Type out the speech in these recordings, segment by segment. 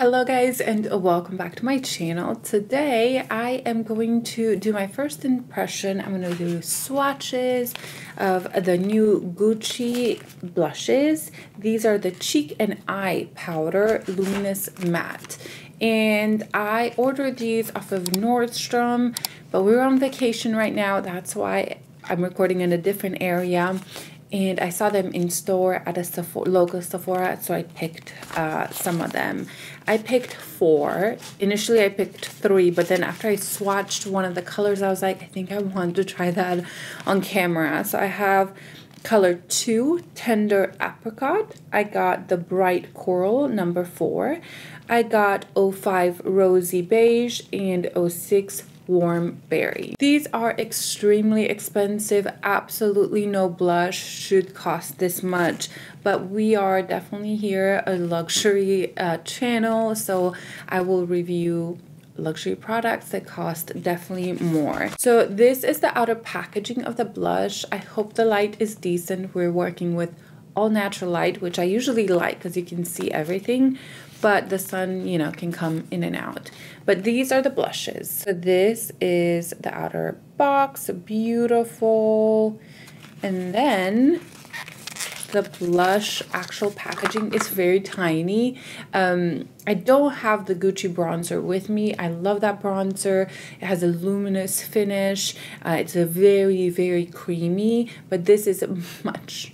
Hello guys, and welcome back to my channel. Today I am going to do my first impression. I'm going to do swatches of the new Gucci blushes. These are the Cheek and Eye Powder Luminous Matte. And I ordered these off of Nordstrom, but we're on vacation right now. That's why I'm recording in a different area. And I saw them in store at a local Sephora, so I picked some of them. I picked 4. Initially, I picked 3, but then after I swatched one of the colors, I was like, I think I want to try that on camera. So I have color 2, Tender Apricot. I got the Bright Coral, number 4. I got 05 Rosy Beige and 06 Warm Berry. These are extremely expensive. Absolutely no blush should cost this much, but we are definitely here a luxury channel, so I will review luxury products that cost definitely more. So this is the outer packaging of the blush. I hope the light is decent. We're working with all natural light, which I usually like because you can see everything, but the sun, you know, can come in and out. But these are the blushes. So this is the outer box, beautiful. And then the blush actual packaging is very tiny. I don't have the Gucci bronzer with me. I love that bronzer. It has a luminous finish. It's a very creamy, but this is much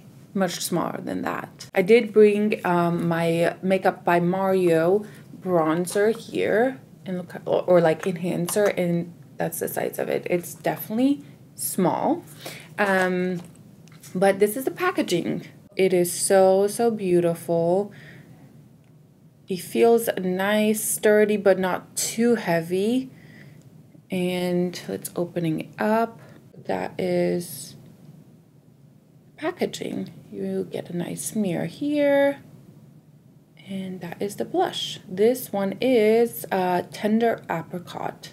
smaller than that. I did bring my Makeup by Mario bronzer here, and look, or like enhancer, and that's the size of it. It's definitely small, but this is the packaging. It is so beautiful. It feels nice, sturdy, but not too heavy. And let's opening it up. That is packaging. You get a nice smear here, and that is the blush. This one is Tender Apricot,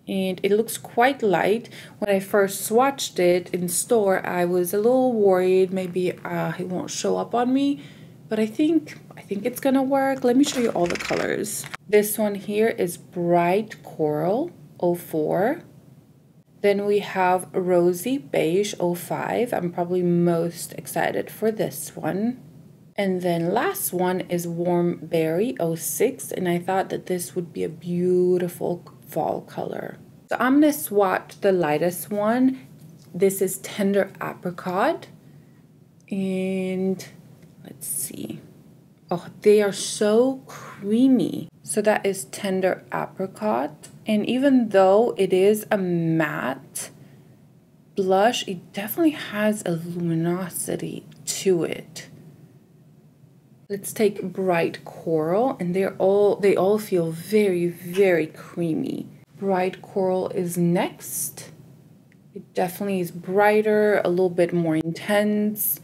and it looks quite light. When I first swatched it in store, I was a little worried maybe it won't show up on me, but I think it's gonna work. Let me show you all the colors. This one here is Bright Coral 04. Then we have Rosy Beige 05. I'm probably most excited for this one. And then last one is Warm Berry 06. And I thought that this would be a beautiful fall color. So I'm going to swatch the lightest one. This is Tender Apricot. And let's see. Oh, they are so creamy. So that is Tender Apricot. And even though it is a matte blush, it definitely has a luminosity to it. Let's take Bright Coral, and they all feel very creamy. Bright Coral is next. It definitely is brighter, a little bit more intense.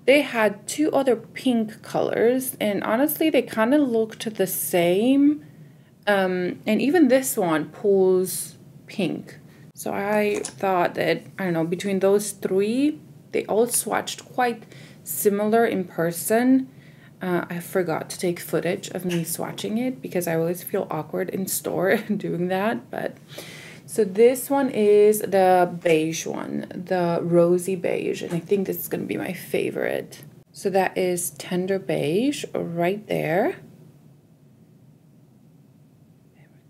They had 2 other pink colors, and honestly, they kind of looked the same. And even this one pulls pink. So I thought that, I don't know, between those 3, they all swatched quite similar in person. I forgot to take footage of me swatching it because I always feel awkward in store doing that. But so this one is the beige one, the Rosy Beige, and I think this is going to be my favorite. So that is Tender Beige right there.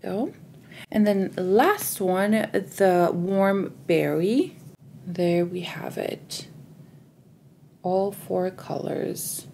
Go. And then the last one, the Warm Berry. There we have it. All 4 colors.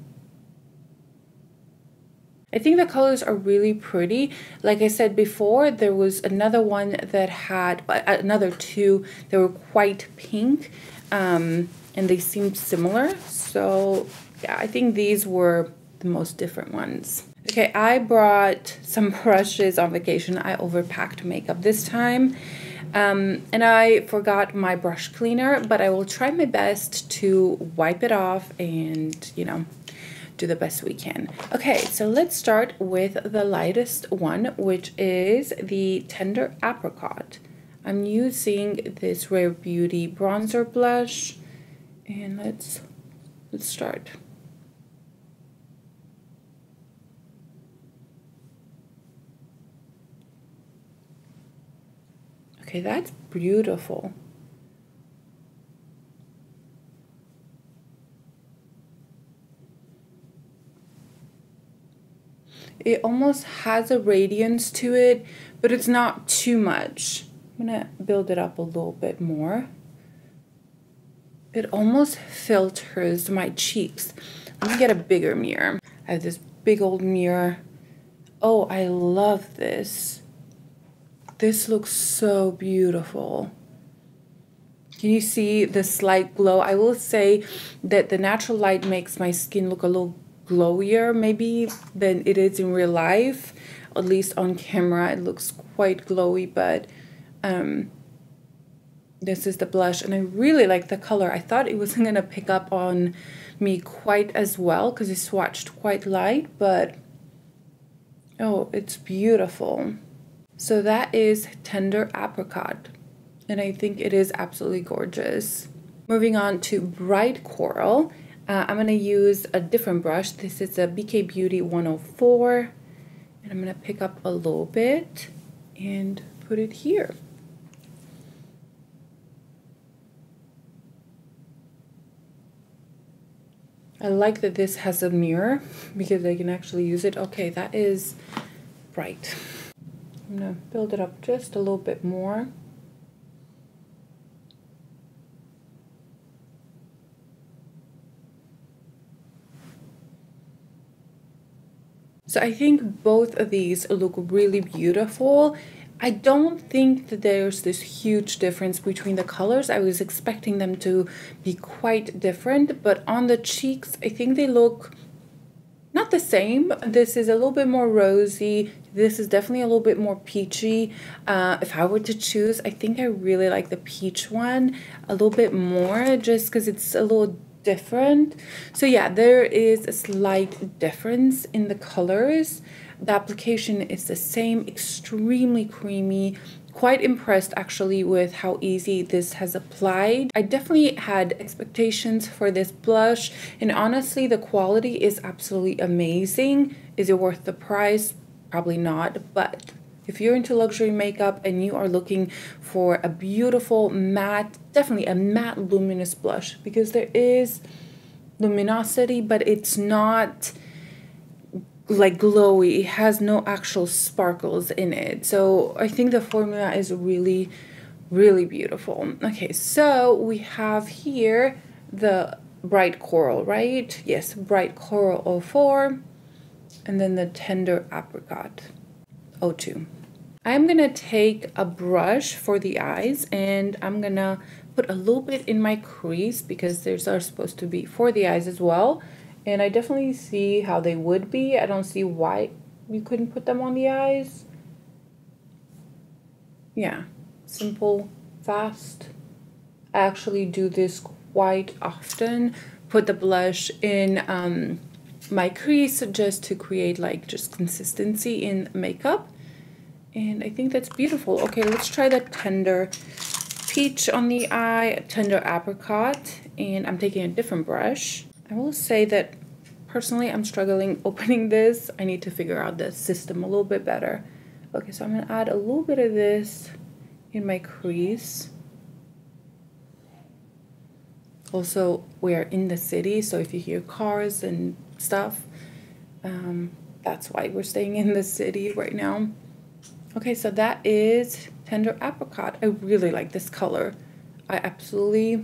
I think the colors are really pretty. Like I said before, there was another one that had another 2 that were quite pink, and they seemed similar. So yeah, I think these were the most different ones. Okay, I brought some brushes on vacation. I overpacked makeup this time. And I forgot my brush cleaner, but I will try my best to wipe it off and, you know, do the best we can. Okay, so let's start with the lightest one, which is the Tender Apricot. I'm using this Rare Beauty bronzer blush, and let's start. Okay, that's beautiful. It almost has a radiance to it, but it's not too much. I'm gonna build it up a little bit more. It almost filters my cheeks. Let me get a bigger mirror. I have this big old mirror. Oh, I love this. This looks so beautiful. Can you see the slight glow? I will say that the natural light makes my skin look a little glowier maybe than it is in real life. At least on camera it looks quite glowy, but this is the blush and I really like the color. I thought it wasn't gonna pick up on me quite as well because it swatched quite light, but oh, it's beautiful. So that is Tender Apricot, and I think it is absolutely gorgeous. Moving on to Bright Coral, I'm going to use a different brush. This is a BK Beauty 104, and I'm going to pick up a little bit and put it here. I like that this has a mirror because I can actually use it. Okay, that is bright. I'm going to build it up just a little bit more. So I think both of these look really beautiful. I don't think that there's this huge difference between the colors. I was expecting them to be quite different, but on the cheeks, I think they look not the same. This is a little bit more rosy. This is definitely a little bit more peachy. If I were to choose, I think I really like the peach one a little bit more just because it's a little different. So yeah, there is a slight difference in the colors. The application is the same, extremely creamy. Quite impressed actually with how easy this has applied. I definitely had expectations for this blush, and honestly the quality is absolutely amazing. Is it worth the price? Probably not, but if you're into luxury makeup and you are looking for a beautiful matte, definitely a matte luminous blush, because there is luminosity but it's not like glowy, it has no actual sparkles in it. So I think the formula is really beautiful. Okay, so we have here the Bright Coral, right? Yes, Bright Coral 04, and then the Tender Apricot 02. I'm gonna take a brush for the eyes and I'm gonna put a little bit in my crease because these are supposed to be for the eyes as well. And I definitely see how they would be. I don't see why you couldn't put them on the eyes. Yeah, simple, fast. I actually do this quite often. Put the blush in my crease just to create like just consistency in makeup. And I think that's beautiful. Okay, let's try the Tender Peach on the eye, Tender Apricot, and I'm taking a different brush. I will say that personally I'm struggling opening this. I need to figure out the system a little bit better. Okay, so I'm gonna add a little bit of this in my crease. Also, we're in the city, so if you hear cars and stuff, that's why we're staying in the city right now. Okay, so that is Tender Apricot. I really like this color. I absolutely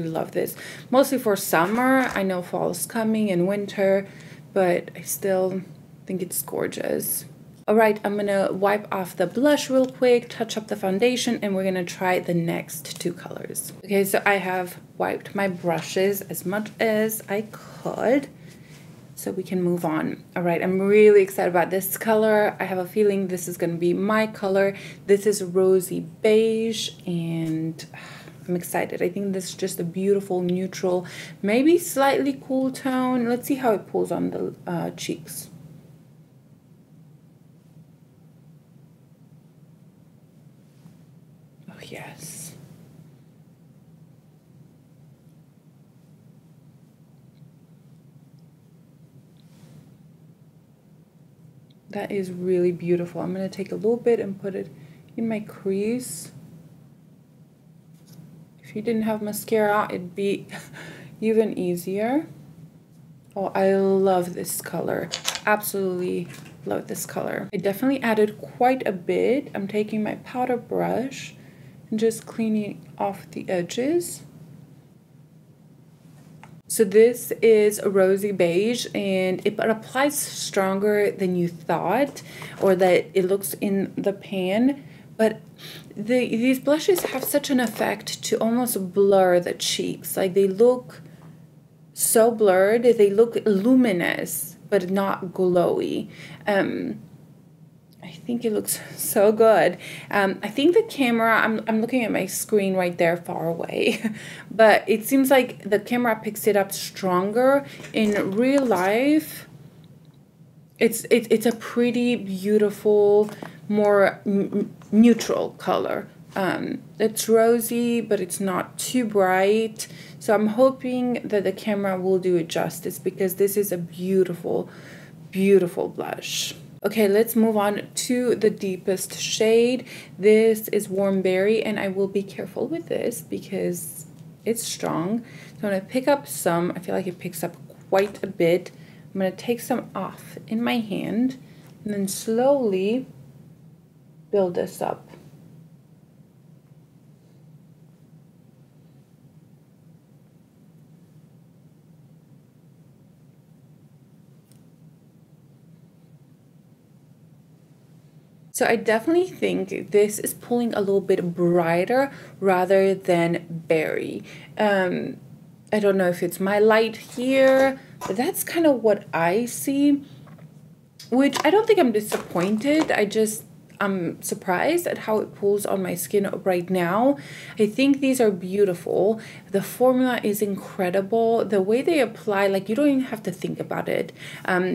love this. Mostly for summer. I know fall is coming and winter, but I still think it's gorgeous. All right, I'm gonna wipe off the blush real quick, touch up the foundation, and we're gonna try the next two colors. Okay, so I have wiped my brushes as much as I could, so we can move on. All right, I'm really excited about this color. I have a feeling this is gonna be my color. This is Rosy Beige, and I'm excited. I think this is just a beautiful, neutral, maybe slightly cool tone. Let's see how it pulls on the cheeks. Oh, yes. That is really beautiful. I'm going to take a little bit and put it in my crease. If you didn't have mascara, it'd be even easier. Oh, I love this color. Absolutely love this color. I definitely added quite a bit. I'm taking my powder brush and just cleaning off the edges. So this is Rosy Beige, and it applies stronger than you thought, or that it looks in the pan. But these blushes have such an effect to almost blur the cheeks. Like, they look so blurred. They look luminous, but not glowy. I think it looks so good. I think the camera, I'm looking at my screen right there far away, but it seems like the camera picks it up stronger. In real life, it's a pretty beautiful, more neutral color. It's rosy, but it's not too bright. So I'm hoping that the camera will do it justice, because this is a beautiful, beautiful blush. Okay, let's move on to the deepest shade. This is Warm Berry, and I will be careful with this because it's strong. So I'm going to pick up some. I feel like it picks up quite a bit. I'm going to take some off in my hand and then slowly build this up. So I definitely think this is pulling a little bit brighter rather than berry. I don't know if it's my light here, but that's kind of what I see, which I don't think I'm disappointed. I'm surprised at how it pulls on my skin right now. I think these are beautiful. The formula is incredible. The way they apply, like, you don't even have to think about it,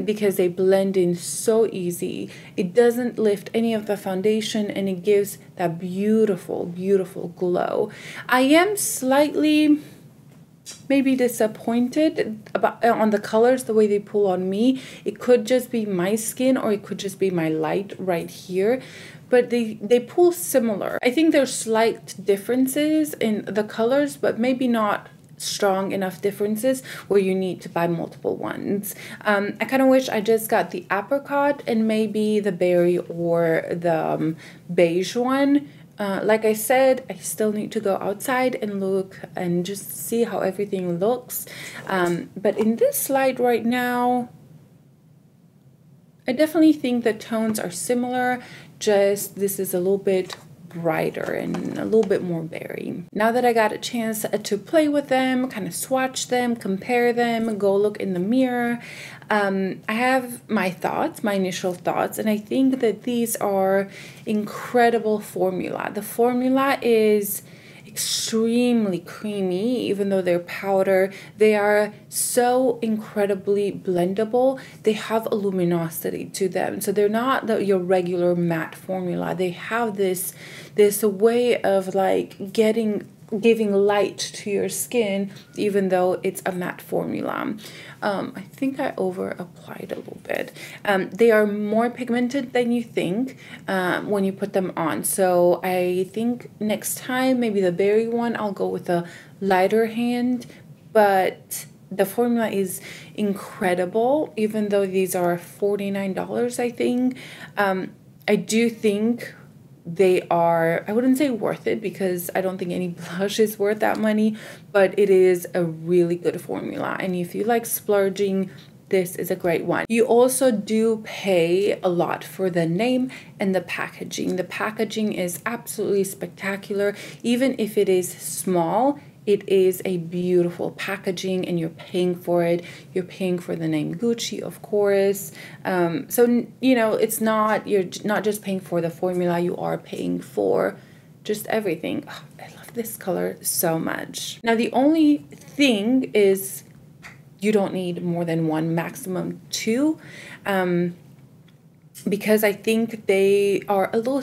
because they blend in so easy. It doesn't lift any of the foundation, and it gives that beautiful, beautiful glow. I am slightly maybe disappointed about on the colors, the way they pull on me. It could just be my skin, or it could just be my light right here, but they pull similar. I think there's slight differences in the colors, but maybe not strong enough differences where you need to buy multiple ones. I kind of wish I just got the apricot and maybe the berry or the beige one. Like I said, I still need to go outside and look and just see how everything looks. But in this light right now, I definitely think the tones are similar, just this is a little bit brighter and a little bit more berry. Now that I got a chance to play with them, kind of swatch them, compare them, go look in the mirror, I have my thoughts, my initial thoughts, and I think that these are incredible formula. The formula is extremely creamy, even though they're powder. They are so incredibly blendable. They have a luminosity to them, so they're not your regular matte formula. They have this way of like giving light to your skin, even though it's a matte formula. I think I over applied a little bit. They are more pigmented than you think when you put them on. So I think next time, maybe the berry one, I'll go with a lighter hand, but the formula is incredible, even though these are $49, I think. I do think they are, I wouldn't say worth it, because I don't think any blush is worth that money, but it is a really good formula. And if you like splurging, this is a great one. You also do pay a lot for the name and the packaging. The packaging is absolutely spectacular. Even if it is small, it is a beautiful packaging, and you're paying for it. You're paying for the name Gucci, of course. So, you know, you're not just paying for the formula, you are paying for just everything. Oh, I love this color so much. Now, the only thing is you don't need more than one, maximum two. Because I think they are a little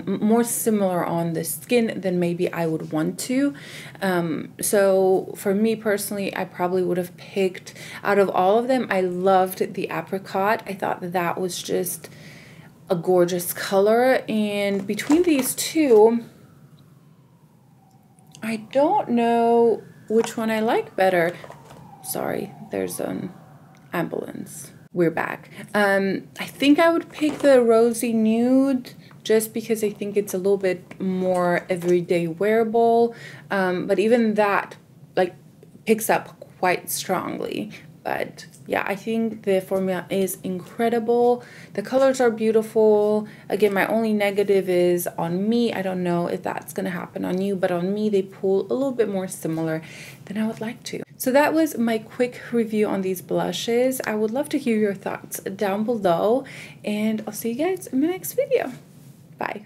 more similar on the skin than maybe I would want to. So for me personally, I probably would have picked, out of all of them, I loved the apricot. I thought that was just a gorgeous color. And between these two, I don't know which one I like better. Sorry, there's an ambulance. We're back. I think I would pick the Rosy Nude just because I think it's a little bit more everyday wearable. But even that like picks up quite strongly. But yeah, I think the formula is incredible. The colors are beautiful. Again, my only negative is on me. I don't know if that's going to happen on you, but on me, they pull a little bit more similar than I would like to. So that was my quick review on these blushes. I would love to hear your thoughts down below, and I'll see you guys in my next video. Bye.